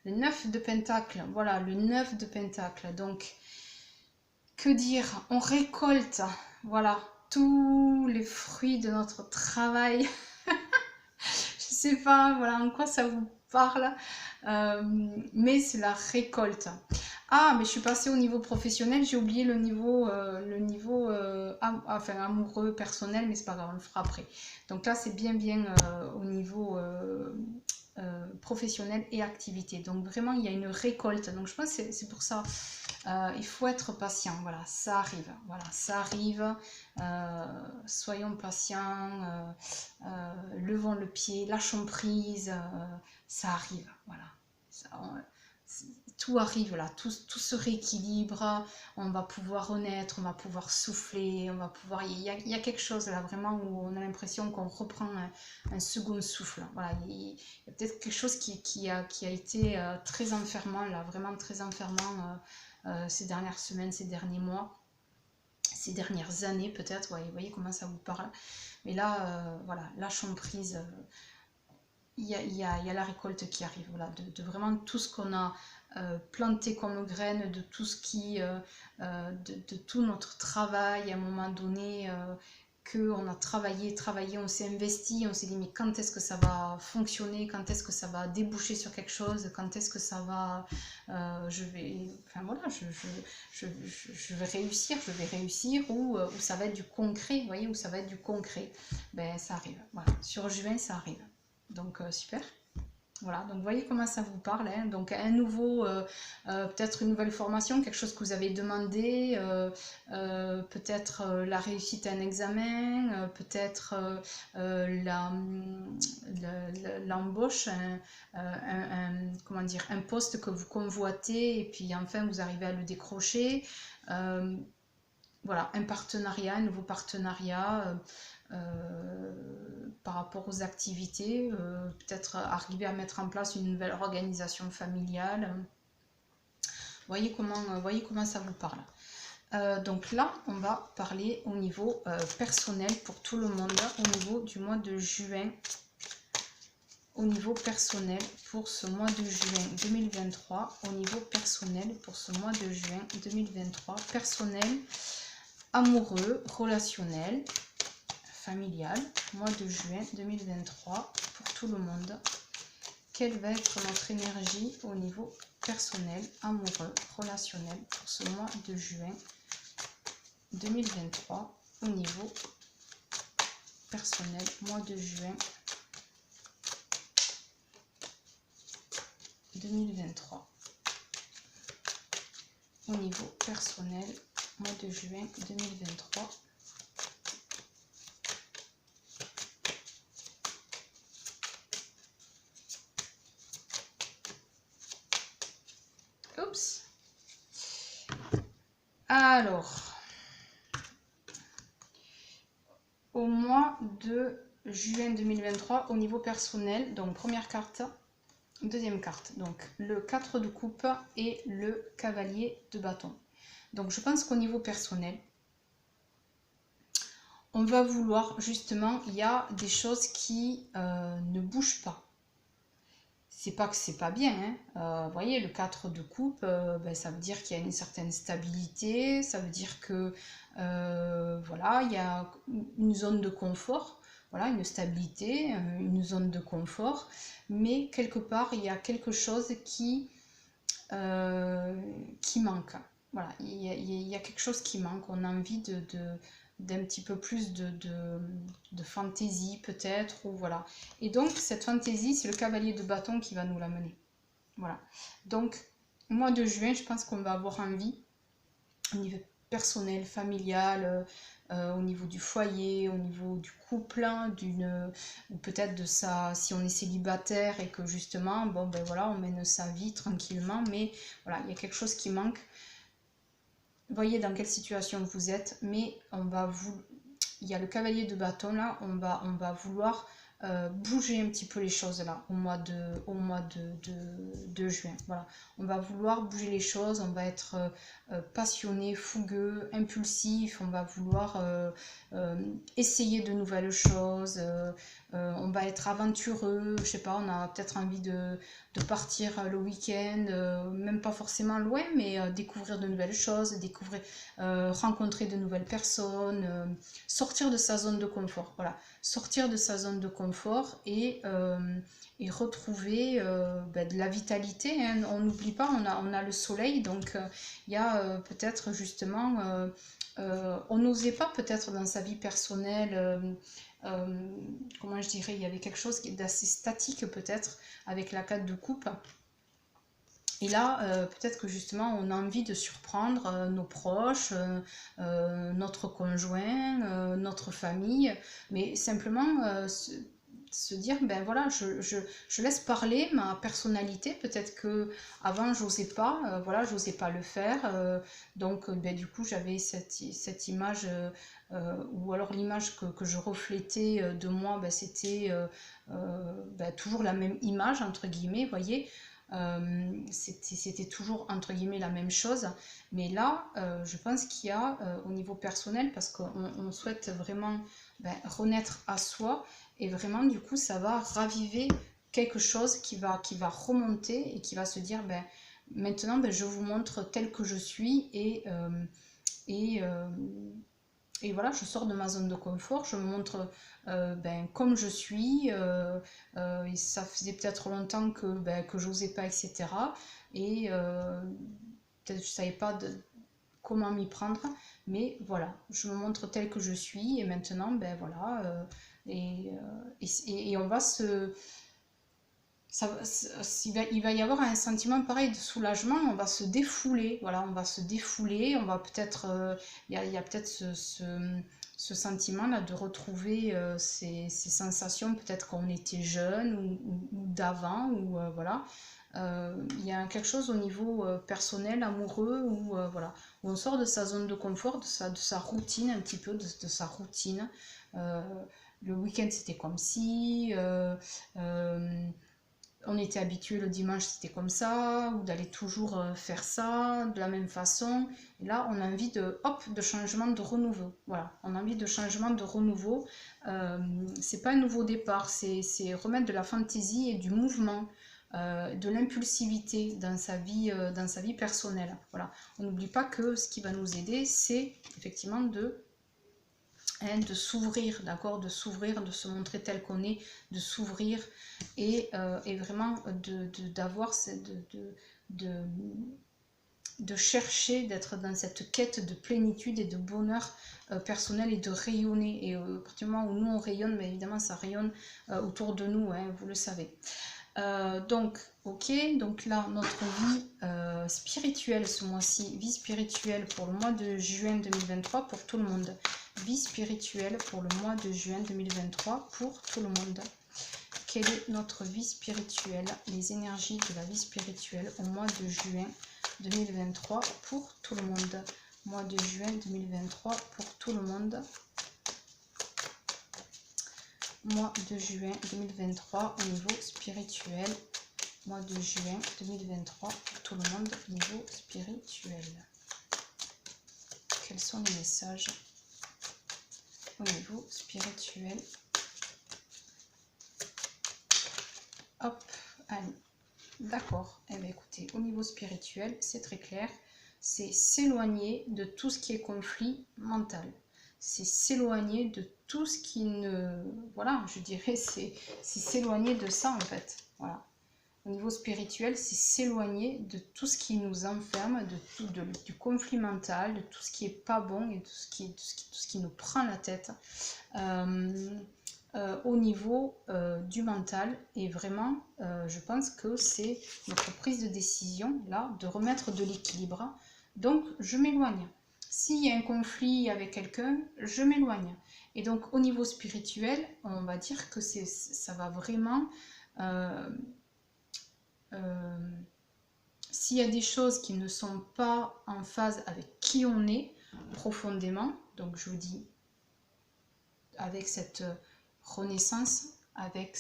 Speaker 1: Le 9 de Pentacle. Voilà, le 9 de Pentacle. Donc, que dire? On récolte, voilà, tous les fruits de notre travail. Je sais pas, voilà, en quoi ça vous parle. Mais c'est la récolte. Ah, mais je suis passée au niveau professionnel, j'ai oublié le niveau, enfin, amoureux, personnel, mais c'est pas grave, on le fera après. Donc là, c'est bien au niveau professionnel et activité. Donc vraiment, il y a une récolte. Donc je pense que c'est pour ça. Il faut être patient. Voilà, ça arrive. Voilà, ça arrive. Soyons patients. Levons le pied, lâchons prise. Ça arrive. Voilà. Tout arrive là, tout se rééquilibre, on va pouvoir renaître, on va pouvoir souffler, on va pouvoir... Il y a quelque chose là vraiment où on a l'impression qu'on reprend un second souffle. Voilà, il y a peut-être quelque chose qui a été très enfermant là, vraiment très enfermant ces dernières semaines, ces derniers mois, ces dernières années peut-être. Ouais, vous voyez comment ça vous parle. Mais là, voilà, lâchons prise. Il y a la récolte qui arrive, voilà, de vraiment tout ce qu'on a planté comme graines, de tout ce qui, de tout notre travail à un moment donné, qu'on a travaillé, on s'est investi, on s'est dit mais quand est-ce que ça va fonctionner, quand est-ce que ça va déboucher sur quelque chose, quand est-ce que ça va, je vais, enfin voilà, je vais réussir, ou ça va être du concret, vous voyez, où ça va être du concret, ben ça arrive, voilà, sur juin ça arrive. Donc super. Voilà, donc voyez comment ça vous parle. Hein. Donc un nouveau, peut-être une nouvelle formation, quelque chose que vous avez demandé, peut-être la réussite à un examen, peut-être l'embauche, comment dire, un poste que vous convoitez et puis enfin vous arrivez à le décrocher. Voilà, un partenariat, un nouveau partenariat. Par rapport aux activités, peut-être arriver à mettre en place une nouvelle organisation familiale. Voyez comment ça vous parle. Donc là, on va parler au niveau personnel pour tout le monde, au niveau du mois de juin, au niveau personnel pour ce mois de juin 2023, au niveau personnel pour ce mois de juin 2023, personnel, amoureux, relationnel, familial, mois de juin 2023 pour tout le monde. Quelle va être notre énergie au niveau personnel, amoureux, relationnel pour ce mois de juin 2023 au niveau personnel, mois de juin 2023 au niveau personnel, mois de juin 2023. Oups. Alors, au mois de juin 2023, au niveau personnel, donc première carte, deuxième carte, donc le 4 de coupe et le cavalier de bâton. Donc je pense qu'au niveau personnel, on va vouloir justement, il y a des choses qui ne bougent pas. C'est pas que c'est pas bien, hein. Vous voyez, le 4 de coupe, ben, ça veut dire qu'il y a une certaine stabilité, ça veut dire que voilà, il y a une zone de confort, voilà, une stabilité, une zone de confort, mais quelque part, il y a quelque chose qui manque. Voilà, il y a quelque chose qui manque, on a envie d'un petit peu plus de fantaisie peut-être, ou voilà. Et donc cette fantaisie, c'est le cavalier de bâton qui va nous l'amener. Voilà. Donc, mois de juin, je pense qu'on va avoir envie, au niveau personnel, familial, au niveau du foyer, au niveau du couple, hein, ou peut-être de ça, si on est célibataire et que justement, bon ben voilà, on mène sa vie tranquillement, mais voilà, il y a quelque chose qui manque. Voyez dans quelle situation vous êtes, mais il y a le cavalier de bâton là, on va vouloir bouger un petit peu les choses là au mois de juin. Voilà, on va vouloir bouger les choses, on va être passionné, fougueux, impulsif, on va vouloir essayer de nouvelles choses, on va être aventureux, je sais pas, on a peut-être envie de partir le week-end, même pas forcément loin, mais découvrir de nouvelles choses, rencontrer de nouvelles personnes, sortir de sa zone de confort. Voilà, sortir de sa zone de confort et retrouver de la vitalité. Hein. On n'oublie pas, on a le soleil, donc il y a peut-être justement, on n'osait pas peut-être dans sa vie personnelle. Comment je dirais, il y avait quelque chose d'assez statique peut-être avec la 4 de coupe. Et là, peut-être que justement, on a envie de surprendre nos proches, notre conjoint, notre famille, mais simplement se dire, ben voilà, je laisse parler ma personnalité. Peut-être que avant j'osais pas, voilà, j'osais pas le faire, donc ben, du coup j'avais cette image, ou alors l'image que je reflétais de moi, ben, c'était ben, toujours la même image entre guillemets, voyez. C'était toujours entre guillemets la même chose, mais là je pense qu'il y a au niveau personnel, parce qu'on souhaite vraiment ben, renaître à soi, et vraiment du coup ça va raviver quelque chose qui va remonter et qui va se dire ben, maintenant ben, je vous montre tel que je suis, et, euh, et voilà, je sors de ma zone de confort, je me montre ben, comme je suis, et ça faisait peut-être longtemps que j'osais pas, etc. Et peut-être je savais pas comment m'y prendre, mais voilà, je me montre telle que je suis, et maintenant, ben voilà, et on va il va y avoir un sentiment pareil de soulagement, on va se défouler, voilà, on va se défouler, on va peut-être, il y a peut-être ce sentiment-là de retrouver ces sensations, peut-être quand on était jeune, ou d'avant, ou voilà. Il y a quelque chose au niveau personnel, amoureux, où, voilà, où on sort de sa zone de confort, de sa routine, un petit peu, de sa routine. Euh, le week-end c'était comme si, on était habitué le dimanche c'était comme ça, ou d'aller toujours faire ça de la même façon. Et là on a envie de changement, de renouveau. Voilà, on a envie de changement, de renouveau. C'est pas un nouveau départ, c'est remettre de la fantaisie et du mouvement, de l'impulsivité dans sa vie personnelle. Voilà, on n'oublie pas que ce qui va nous aider, c'est effectivement de s'ouvrir, d'accord, de s'ouvrir, de se montrer tel qu'on est, de s'ouvrir, et vraiment d'avoir de chercher, d'être dans cette quête de plénitude et de bonheur personnel, et de rayonner. Et à partir du moment où nous on rayonne, mais évidemment ça rayonne autour de nous, hein, vous le savez. Donc, ok, donc là, notre vie spirituelle ce mois-ci, vie spirituelle pour le mois de juin 2023 pour tout le monde. Vie spirituelle pour le mois de juin 2023 pour tout le monde. Quelle est notre vie spirituelle, les énergies de la vie spirituelle au mois de juin 2023 pour tout le monde. Mois de juin 2023 pour tout le monde. Mois de juin 2023 au niveau spirituel. Mois de juin 2023 pour tout le monde au niveau spirituel. Quels sont les messages au niveau spirituel? Hop, allez. D'accord. Eh bien, écoutez, au niveau spirituel, c'est très clair. C'est s'éloigner de tout ce qui est conflit mental. C'est s'éloigner de tout ce qui ne... Voilà, je dirais, c'est s'éloigner de ça, en fait. Voilà. Au niveau spirituel, c'est s'éloigner de tout ce qui nous enferme, du conflit mental, de tout ce qui est pas bon et tout ce qui nous prend la tête au niveau du mental. Et vraiment, je pense que c'est notre prise de décision, là, de remettre de l'équilibre. Donc, je m'éloigne. S'il y a un conflit avec quelqu'un, je m'éloigne. Et donc, au niveau spirituel, on va dire que ça va vraiment... s'il y a des choses qui ne sont pas en phase avec qui on est profondément, donc je vous dis, avec cette renaissance, avec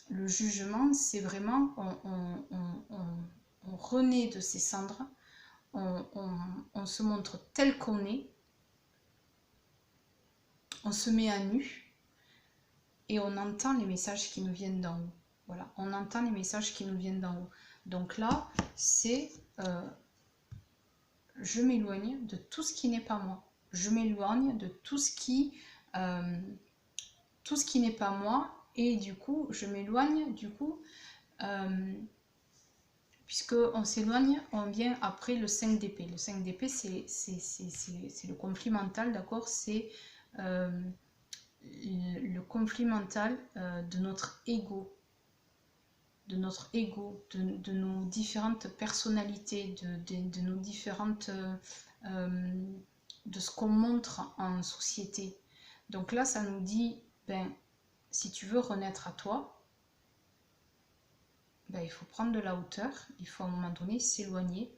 Speaker 1: le jugement, c'est vraiment, on renaît de ses cendres, on se montre tel qu'on est, on se met à nu et on entend les messages qui nous viennent d'en haut. Voilà, on entend les messages qui nous viennent d'en haut. Donc là, c'est je m'éloigne de tout ce qui n'est pas moi. Je m'éloigne de tout ce qui n'est pas moi. Et du coup, je m'éloigne, puisque on s'éloigne, on vient après le 5 d'épée. Le 5 d'épée, c'est le conflit mental, d'accord? C'est le conflit mental de notre ego. De nos différentes personnalités, de nos différentes... de ce qu'on montre en société. Donc là, ça nous dit, ben, si tu veux renaître à toi, ben, il faut prendre de la hauteur, il faut à un moment donné s'éloigner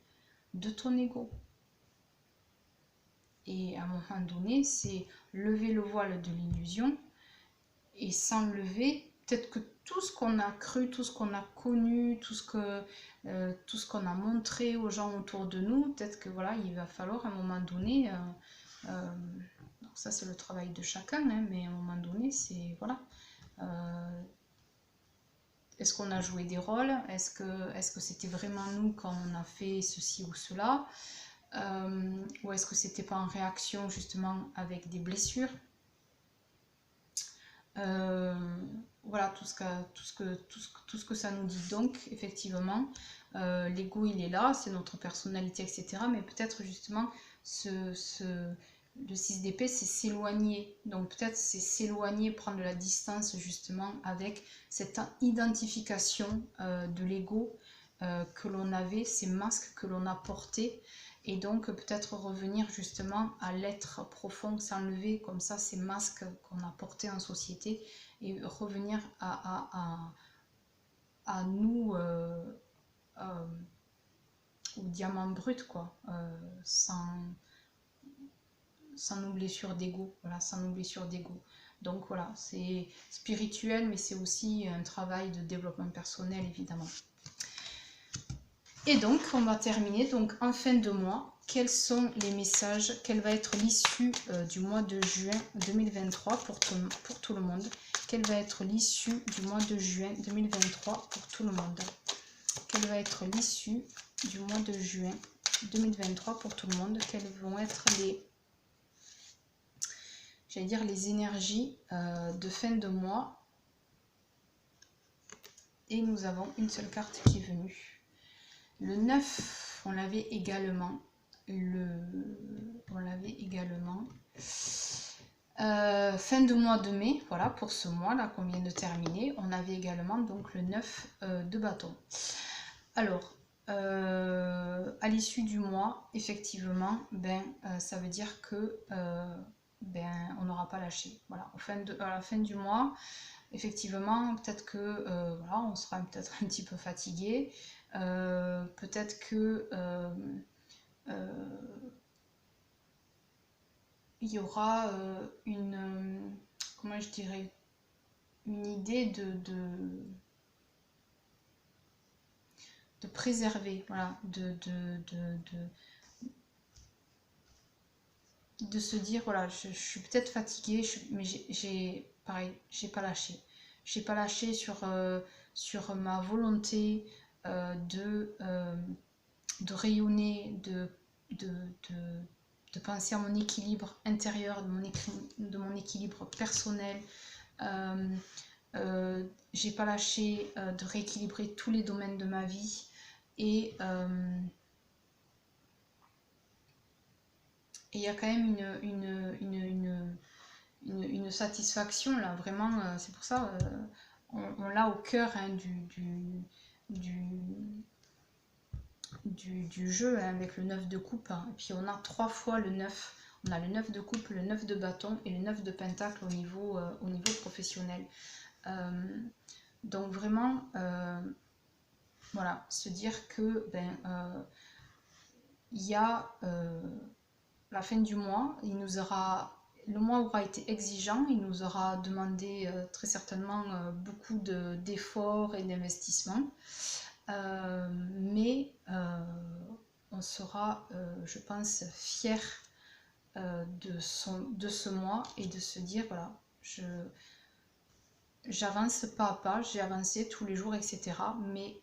Speaker 1: de ton ego. Et à un moment donné, c'est lever le voile de l'illusion et s'enlever, peut-être que tout ce qu'on a cru, tout ce qu'on a connu, tout ce qu'on a montré aux gens autour de nous, peut-être que voilà, il va falloir à un moment donné, donc ça c'est le travail de chacun, hein, mais à un moment donné, c'est voilà. Est-ce qu'on a joué des rôles? Est-ce que c'était vraiment nous quand on a fait ceci ou cela? Ou est-ce que c'était pas en réaction justement avec des blessures? Voilà tout ce que ça nous dit. Donc effectivement, l'ego il est là, c'est notre personnalité, etc. Mais peut-être justement le 6 d'épée, c'est s'éloigner. Donc peut-être c'est s'éloigner, prendre de la distance justement avec cette identification de l'ego que l'on avait, ces masques que l'on a portés. Et donc peut-être revenir justement à l'être profond, s'enlever comme ça ces masques qu'on a portés en société et revenir à nous au diamant brut, quoi, sans nos blessures d'ego, voilà, sans nos blessures d'ego. Donc voilà, c'est spirituel, mais c'est aussi un travail de développement personnel, évidemment. Et donc, on va terminer. Donc, en fin de mois, quels sont les messages, quelle va être l'issue du mois de juin 2023 pour tout le monde? Quelle va être l'issue du mois de juin 2023 pour tout le monde? Quelle va être l'issue du mois de juin 2023 pour tout le monde? Quelles vont être les énergies de fin de mois? Et nous avons une seule carte qui est venue. Le 9, on l'avait également. Fin de mois de mai, voilà, pour ce mois-là qu'on vient de terminer, on avait également donc le 9 de bâton. Alors, à l'issue du mois, effectivement, ça veut dire que on n'aura pas lâché. Voilà, à la fin du mois, effectivement, peut-être que voilà, on sera peut-être un petit peu fatigué. Peut-être que il y aura comment je dirais, une idée de préserver, voilà, de se dire, voilà, je suis peut-être fatiguée, mais j'ai pas lâché. J'ai pas lâché sur ma volonté de rayonner, de penser à mon équilibre intérieur, de mon équilibre personnel, j'ai pas lâché de rééquilibrer tous les domaines de ma vie et il y a quand même une satisfaction là, vraiment, c'est pour ça, on l'a au cœur hein, du, du jeu hein, avec le 9 de coupe. Hein. Et puis on a 3 fois le 9. On a le 9 de coupe, le 9 de bâton et le 9 de pentacle au niveau professionnel. Donc vraiment, voilà, se dire que il y a la fin du mois, le mois aura été exigeant, il nous aura demandé très certainement beaucoup d'efforts et d'investissements, mais on sera, je pense, fier de ce mois et de se dire, voilà, j'avance pas à pas, j'ai avancé tous les jours, etc. Mais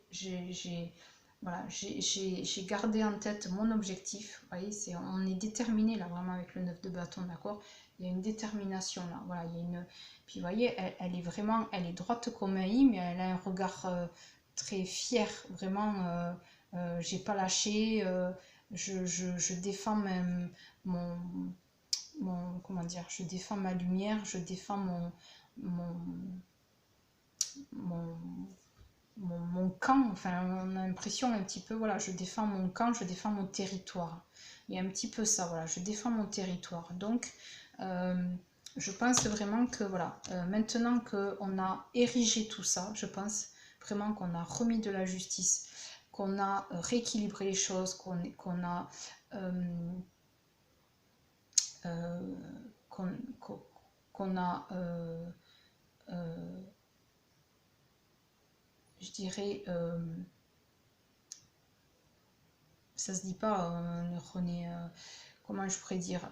Speaker 1: voilà, j'ai gardé en tête mon objectif. Vous voyez, on est déterminé là vraiment avec le 9 de bâton, d'accord? Il y a une détermination là. Voilà, il y a une. Puis vous voyez, elle est vraiment, elle est droite comme un i, mais elle a un regard très fier. Vraiment, j'ai pas lâché. Je défends même comment dire, je défends ma lumière, je défends mon, mon, mon camp, enfin on a l'impression un petit peu, voilà, je défends mon camp, je défends mon territoire. Il y a un petit peu ça, voilà, je défends mon territoire. Donc, je pense vraiment que, voilà, maintenant qu'on a érigé tout ça, je pense vraiment qu'on a remis de la justice, qu'on a rééquilibré les choses, qu'on a... qu'on a je dirais, ça se dit pas, René, comment je pourrais dire,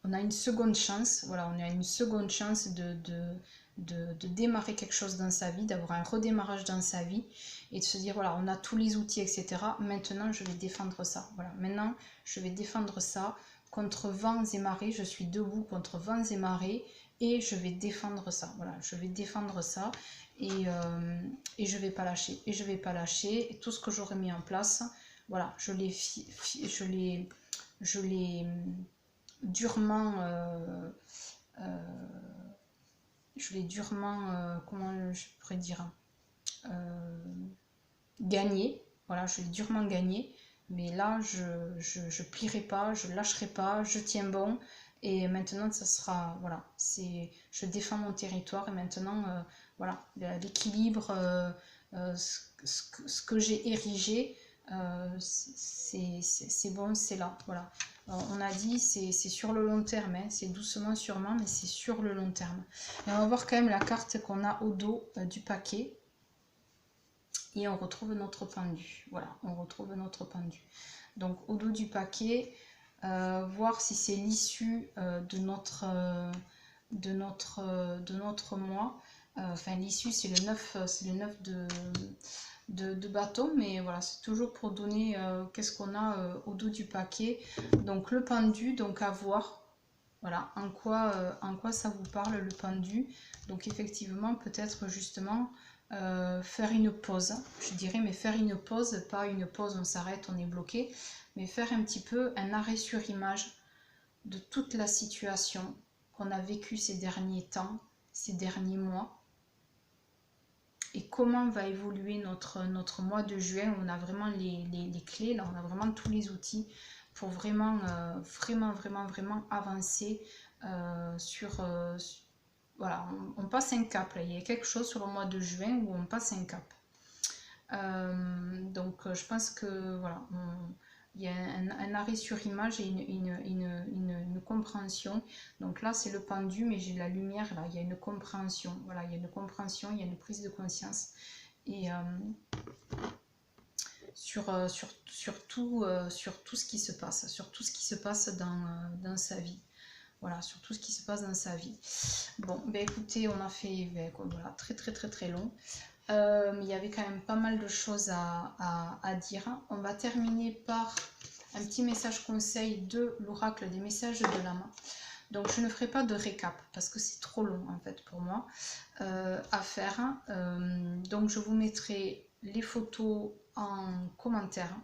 Speaker 1: on a une seconde chance, voilà, on a une seconde chance de démarrer quelque chose dans sa vie, d'avoir un redémarrage dans sa vie et de se dire, voilà, on a tous les outils, etc. Maintenant, je vais défendre ça, voilà, maintenant, je vais défendre ça contre vents et marées, je suis debout contre vents et marées et je vais défendre ça, voilà, je vais défendre ça et je vais pas lâcher, et je vais pas lâcher, et tout ce que j'aurais mis en place, voilà, je l'ai durement comment je pourrais dire, gagné, voilà, je l'ai durement gagné, mais là je plierai pas, je lâcherai pas, je tiens bon, et maintenant ça sera, voilà, je défends mon territoire, et maintenant voilà, l'équilibre, ce que j'ai érigé, c'est bon, c'est là, voilà. On a dit c'est sur le long terme, hein, c'est doucement sûrement, mais c'est sur le long terme. Et on va voir quand même la carte qu'on a au dos du paquet. Et on retrouve notre pendu. Voilà, on retrouve notre pendu. Donc au dos du paquet, voir si c'est l'issue de notre mois. Enfin, l'issue c'est le 9 de bâton, mais voilà, c'est toujours pour donner qu'est-ce qu'on a au dos du paquet. Donc le pendu, donc à voir. Voilà, en quoi ça vous parle le pendu. Donc effectivement, peut-être justement faire une pause, je dirais, mais faire une pause, pas une pause, on s'arrête, on est bloqué, mais faire un petit peu un arrêt sur image de toute la situation qu'on a vécue ces derniers temps, ces derniers mois, et comment va évoluer notre mois de juin. On a vraiment les clés, là, on a vraiment tous les outils pour vraiment, vraiment avancer voilà, on passe un cap, là. Il y a quelque chose sur le mois de juin où on passe un cap. Donc je pense que voilà, il y a un arrêt sur image et une compréhension. Donc là c'est le pendu, mais j'ai la lumière là, il y a une compréhension, voilà, il y a une compréhension, il y a une prise de conscience. Et sur tout ce qui se passe, sur tout ce qui se passe dans sa vie. Voilà, sur tout ce qui se passe dans sa vie. Bon, ben écoutez, on a fait voilà, très long. Il y avait quand même pas mal de choses à dire. On va terminer par un petit message conseil de l'oracle des messages de l'âme. Donc je ne ferai pas de récap parce que c'est trop long en fait pour moi à faire. Donc je vous mettrai les photos en commentaire.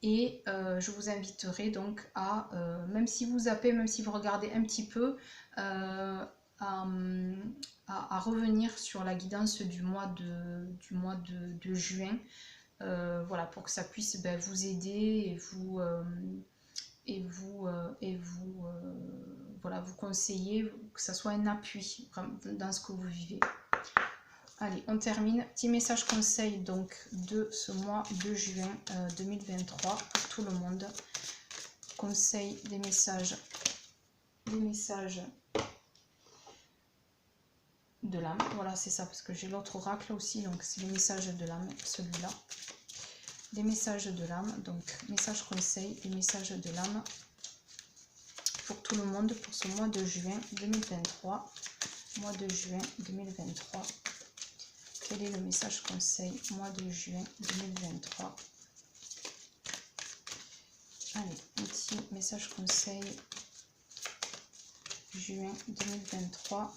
Speaker 1: Et je vous inviterai donc à, même si vous zappez, même si vous regardez un petit peu, à revenir sur la guidance du mois de juin. Voilà, pour que ça puisse vous aider voilà, vous conseiller, que ça soit un appui dans ce que vous vivez. Allez, on termine. Petit message conseil donc de ce mois de juin 2023 pour tout le monde. Conseil des messages de l'âme. Voilà, c'est ça, parce que j'ai l'autre oracle aussi, donc c'est les messages de l'âme, celui-là. Les messages de l'âme, donc message conseil, les messages de l'âme pour tout le monde pour ce mois de juin 2023. Mois de juin 2023. Quel est le message conseil mois de juin 2023? Allez, un petit message conseil juin 2023.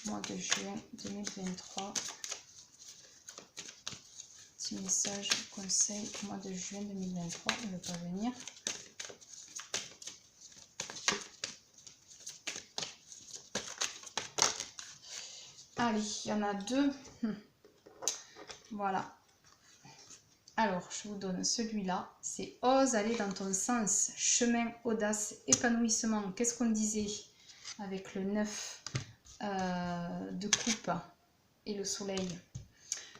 Speaker 1: Mois de juin 2023. Petit message conseil mois de juin 2023. Il ne veut pas venir. Allez, il y en a deux. Voilà. Alors, je vous donne celui-là. C'est ose aller dans ton sens. Chemin, audace, épanouissement. Qu'est-ce qu'on disait avec le 9 de coupe et le soleil?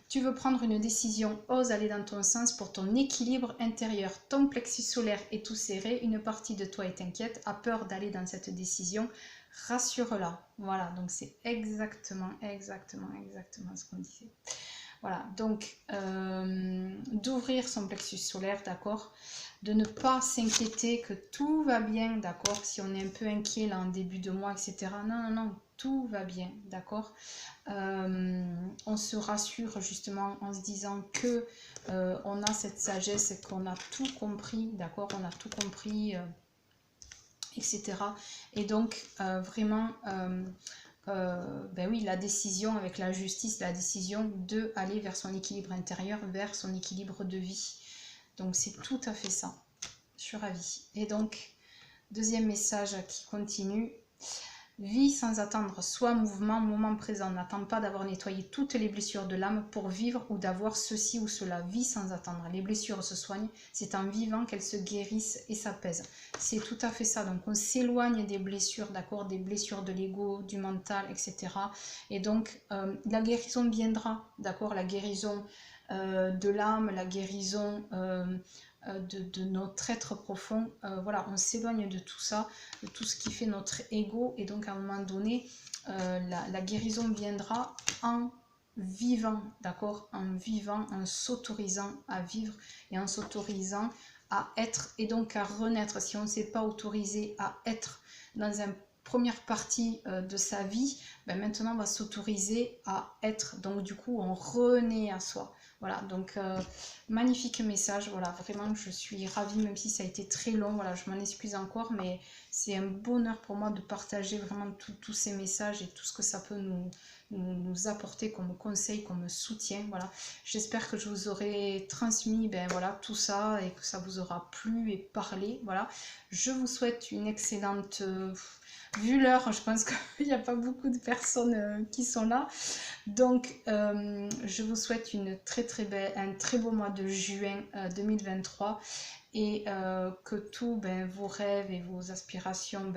Speaker 1: Tu veux prendre une décision, ose aller dans ton sens pour ton équilibre intérieur. Ton plexus solaire est tout serré, une partie de toi est inquiète, a peur d'aller dans cette décision. Rassure-la. Voilà, donc c'est exactement ce qu'on disait. Voilà, donc d'ouvrir son plexus solaire, d'accord, de ne pas s'inquiéter que tout va bien, d'accord, si on est un peu inquiet là en début de mois, etc. Non, tout va bien, d'accord. On se rassure justement en se disant que on a cette sagesse, qu'on a tout compris, d'accord, on a tout compris, etc. Et donc vraiment... oui, la décision avec la justice, la décision de aller vers son équilibre intérieur, vers son équilibre de vie. Donc c'est tout à fait ça. Je suis ravie. Et donc, deuxième message qui continue. Vis sans attendre, sois mouvement, moment présent. N'attends pas d'avoir nettoyé toutes les blessures de l'âme pour vivre ou d'avoir ceci ou cela. Vis sans attendre. Les blessures se soignent, c'est en vivant qu'elles se guérissent et s'apaisent. C'est tout à fait ça. Donc on s'éloigne des blessures, d'accord, des blessures de l'ego, du mental, etc. Et donc la guérison viendra, d'accord, la guérison de l'âme, la guérison... de notre être profond, voilà, on s'éloigne de tout ça, de tout ce qui fait notre ego, et donc à un moment donné, la guérison viendra en vivant, d'accord, en vivant, en s'autorisant à vivre et en s'autorisant à être et donc à renaître. Si on ne s'est pas autorisé à être dans une première partie de sa vie, maintenant on va s'autoriser à être, donc du coup on renaît à soi. Voilà, donc magnifique message, voilà, vraiment je suis ravie, même si ça a été très long, voilà, je m'en excuse encore, mais c'est un bonheur pour moi de partager vraiment tous ces messages et tout ce que ça peut nous apporter comme conseil, comme soutien, voilà. J'espère que je vous aurai transmis, voilà, tout ça et que ça vous aura plu et parlé, voilà. Je vous souhaite une excellente... vu l'heure, je pense qu'il n'y a pas beaucoup de personnes qui sont là. Donc, je vous souhaite un très beau mois de juin 2023 et que tous vos rêves et vos aspirations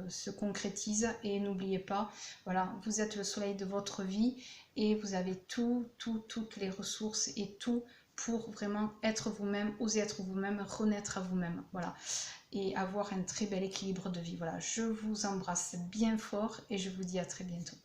Speaker 1: se concrétisent. Et n'oubliez pas, voilà, vous êtes le soleil de votre vie et vous avez toutes les ressources et tout pour vraiment être vous-même, oser être vous-même, renaître à vous-même. Voilà. Et avoir un très bel équilibre de vie. Voilà, je vous embrasse bien fort et je vous dis à très bientôt.